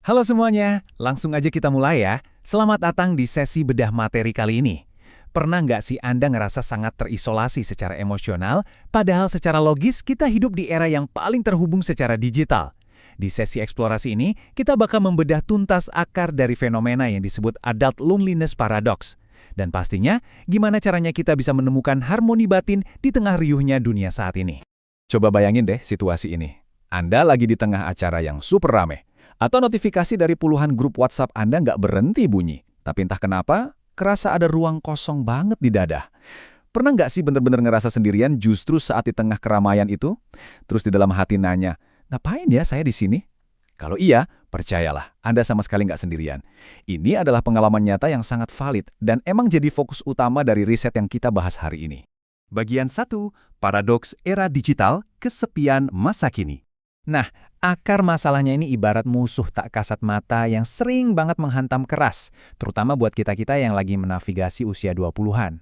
Halo semuanya, langsung aja kita mulai ya. Selamat datang di sesi bedah materi kali ini. Pernah nggak sih Anda ngerasa sangat terisolasi secara emosional, padahal secara logis kita hidup di era yang paling terhubung secara digital? Di sesi eksplorasi ini, kita bakal membedah tuntas akar dari fenomena yang disebut adult loneliness paradox. Dan pastinya, gimana caranya kita bisa menemukan harmoni batin di tengah riuhnya dunia saat ini. Coba bayangin deh situasi ini. Anda lagi di tengah acara yang super rame. Atau notifikasi dari puluhan grup WhatsApp Anda nggak berhenti bunyi. Tapi entah kenapa, kerasa ada ruang kosong banget di dada. Pernah nggak sih bener-bener ngerasa sendirian justru saat di tengah keramaian itu? Terus di dalam hati nanya, ngapain ya saya di sini? Kalau iya, percayalah, Anda sama sekali nggak sendirian. Ini adalah pengalaman nyata yang sangat valid dan emang jadi fokus utama dari riset yang kita bahas hari ini. Bagian 1, Paradoks Era Digital, Kesepian Masa Kini. Nah, akar masalahnya ini ibarat musuh tak kasat mata yang sering banget menghantam keras, terutama buat kita-kita yang lagi menavigasi usia 20-an.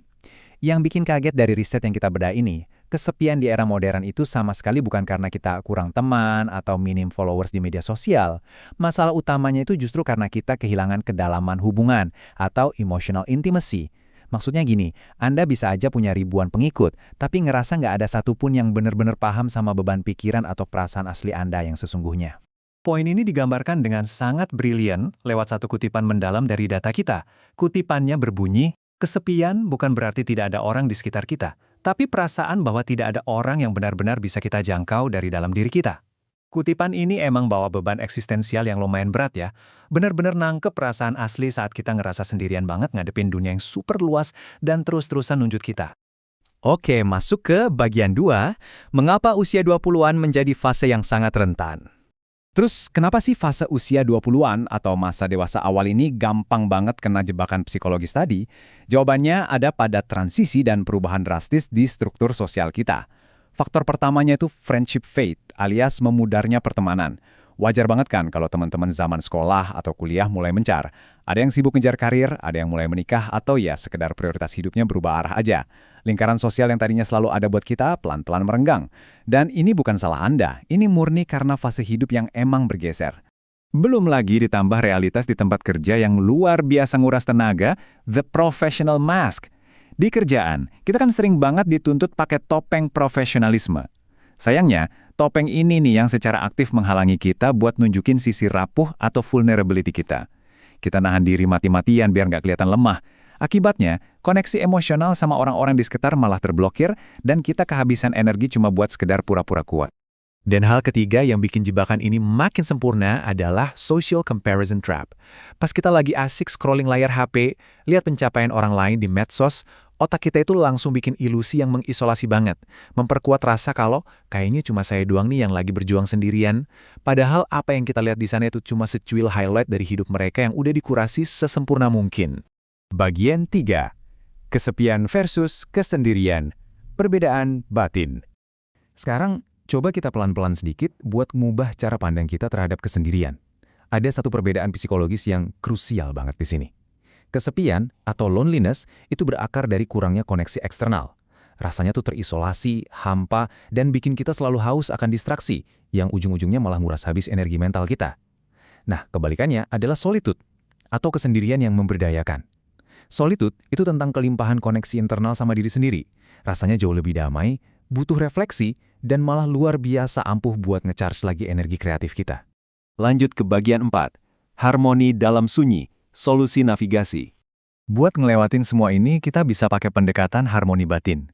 Yang bikin kaget dari riset yang kita bedah ini, kesepian di era modern itu sama sekali bukan karena kita kurang teman atau minim followers di media sosial. Masalah utamanya itu justru karena kita kehilangan kedalaman hubungan atau emotional intimacy. Maksudnya gini, Anda bisa aja punya ribuan pengikut, tapi ngerasa nggak ada satupun yang benar-benar paham sama beban pikiran atau perasaan asli Anda yang sesungguhnya. Poin ini digambarkan dengan sangat brilian lewat satu kutipan mendalam dari data kita. Kutipannya berbunyi, kesepian bukan berarti tidak ada orang di sekitar kita, tapi perasaan bahwa tidak ada orang yang benar-benar bisa kita jangkau dari dalam diri kita. Kutipan ini emang bawa beban eksistensial yang lumayan berat ya. Benar-benar nangkep perasaan asli saat kita ngerasa sendirian banget ngadepin dunia yang super luas dan terus-terusan nunjuk kita. Oke, masuk ke bagian 2. Mengapa usia 20-an menjadi fase yang sangat rentan? Terus, kenapa sih fase usia 20-an atau masa dewasa awal ini gampang banget kena jebakan psikologis tadi? Jawabannya ada pada transisi dan perubahan drastis di struktur sosial kita. Faktor pertamanya itu friendship fade, alias memudarnya pertemanan. Wajar banget kan kalau teman-teman zaman sekolah atau kuliah mulai mencar. Ada yang sibuk ngejar karir, ada yang mulai menikah, atau ya sekedar prioritas hidupnya berubah arah aja. Lingkaran sosial yang tadinya selalu ada buat kita pelan-pelan merenggang. Dan ini bukan salah Anda, ini murni karena fase hidup yang emang bergeser. Belum lagi ditambah realitas di tempat kerja yang luar biasa nguras tenaga, the professional mask. Di kerjaan, kita kan sering banget dituntut pakai topeng profesionalisme. Sayangnya, topeng ini nih yang secara aktif menghalangi kita buat nunjukin sisi rapuh atau vulnerability kita. Kita nahan diri mati-matian biar nggak kelihatan lemah. Akibatnya, koneksi emosional sama orang-orang di sekitar malah terblokir dan kita kehabisan energi cuma buat sekedar pura-pura kuat. Dan hal ketiga yang bikin jebakan ini makin sempurna adalah social comparison trap. Pas kita lagi asik scrolling layar HP, lihat pencapaian orang lain di medsos, otak kita itu langsung bikin ilusi yang mengisolasi banget. Memperkuat rasa kalau kayaknya cuma saya doang nih yang lagi berjuang sendirian. Padahal apa yang kita lihat di sana itu cuma secuil highlight dari hidup mereka yang udah dikurasi sesempurna mungkin. Bagian 3. Kesepian versus kesendirian. Perbedaan batin. Sekarang, coba kita pelan-pelan sedikit buat ngubah cara pandang kita terhadap kesendirian. Ada satu perbedaan psikologis yang krusial banget di sini. Kesepian atau loneliness itu berakar dari kurangnya koneksi eksternal. Rasanya tuh terisolasi, hampa, dan bikin kita selalu haus akan distraksi, yang ujung-ujungnya malah nguras habis energi mental kita. Nah, kebalikannya adalah solitude, atau kesendirian yang memberdayakan. Solitude itu tentang kelimpahan koneksi internal sama diri sendiri. Rasanya jauh lebih damai, butuh refleksi, dan malah luar biasa ampuh buat nge-charge lagi energi kreatif kita. Lanjut ke bagian 4. Harmoni dalam sunyi, solusi navigasi. Buat ngelewatin semua ini, kita bisa pakai pendekatan harmoni batin.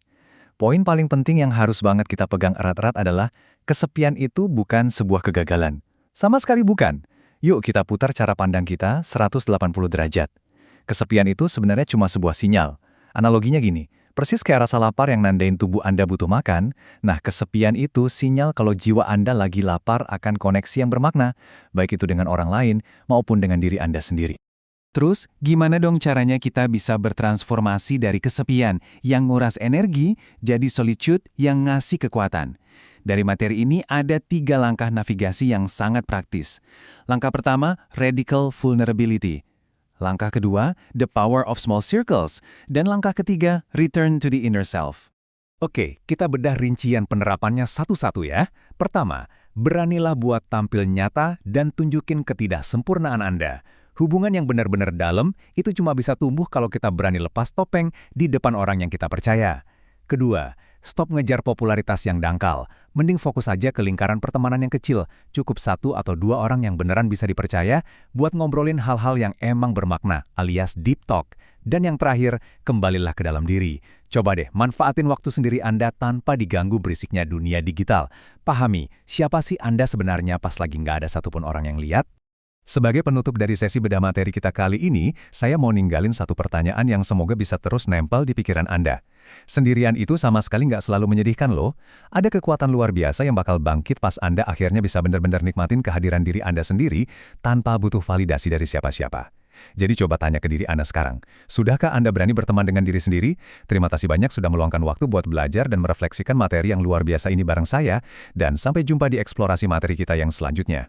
Poin paling penting yang harus banget kita pegang erat-erat adalah kesepian itu bukan sebuah kegagalan. Sama sekali bukan. Yuk kita putar cara pandang kita 180 derajat. Kesepian itu sebenarnya cuma sebuah sinyal. Analoginya gini, persis kayak rasa lapar yang nandain tubuh Anda butuh makan, nah kesepian itu sinyal kalau jiwa Anda lagi lapar akan koneksi yang bermakna, baik itu dengan orang lain maupun dengan diri Anda sendiri. Terus, gimana dong caranya kita bisa bertransformasi dari kesepian yang nguras energi jadi solitude yang ngasih kekuatan? Dari materi ini ada 3 langkah navigasi yang sangat praktis. Langkah pertama, radical vulnerability. Langkah kedua, the power of small circles. Dan langkah ketiga, return to the inner self. Oke, kita bedah rincian penerapannya satu-satu ya. Pertama, Beranilah buat tampil nyata dan tunjukin ketidaksempurnaan Anda. Hubungan yang benar-benar dalam itu cuma bisa tumbuh kalau kita berani lepas topeng di depan orang yang kita percaya. Kedua, stop ngejar popularitas yang dangkal. Mending fokus aja ke lingkaran pertemanan yang kecil. Cukup 1 atau 2 orang yang beneran bisa dipercaya buat ngobrolin hal-hal yang emang bermakna, alias deep talk. Dan yang terakhir, kembalilah ke dalam diri. Coba deh, manfaatin waktu sendiri Anda tanpa diganggu berisiknya dunia digital. Pahami, siapa sih Anda sebenarnya pas lagi nggak ada satupun orang yang lihat? Sebagai penutup dari sesi bedah materi kita kali ini, saya mau ninggalin satu pertanyaan yang semoga bisa terus nempel di pikiran Anda. Sendirian itu sama sekali nggak selalu menyedihkan loh. Ada kekuatan luar biasa yang bakal bangkit pas Anda akhirnya bisa benar-benar nikmatin kehadiran diri Anda sendiri tanpa butuh validasi dari siapa-siapa. Jadi coba tanya ke diri Anda sekarang, sudahkah Anda berani berteman dengan diri sendiri? Terima kasih banyak sudah meluangkan waktu buat belajar dan merefleksikan materi yang luar biasa ini bareng saya, dan sampai jumpa di eksplorasi materi kita yang selanjutnya.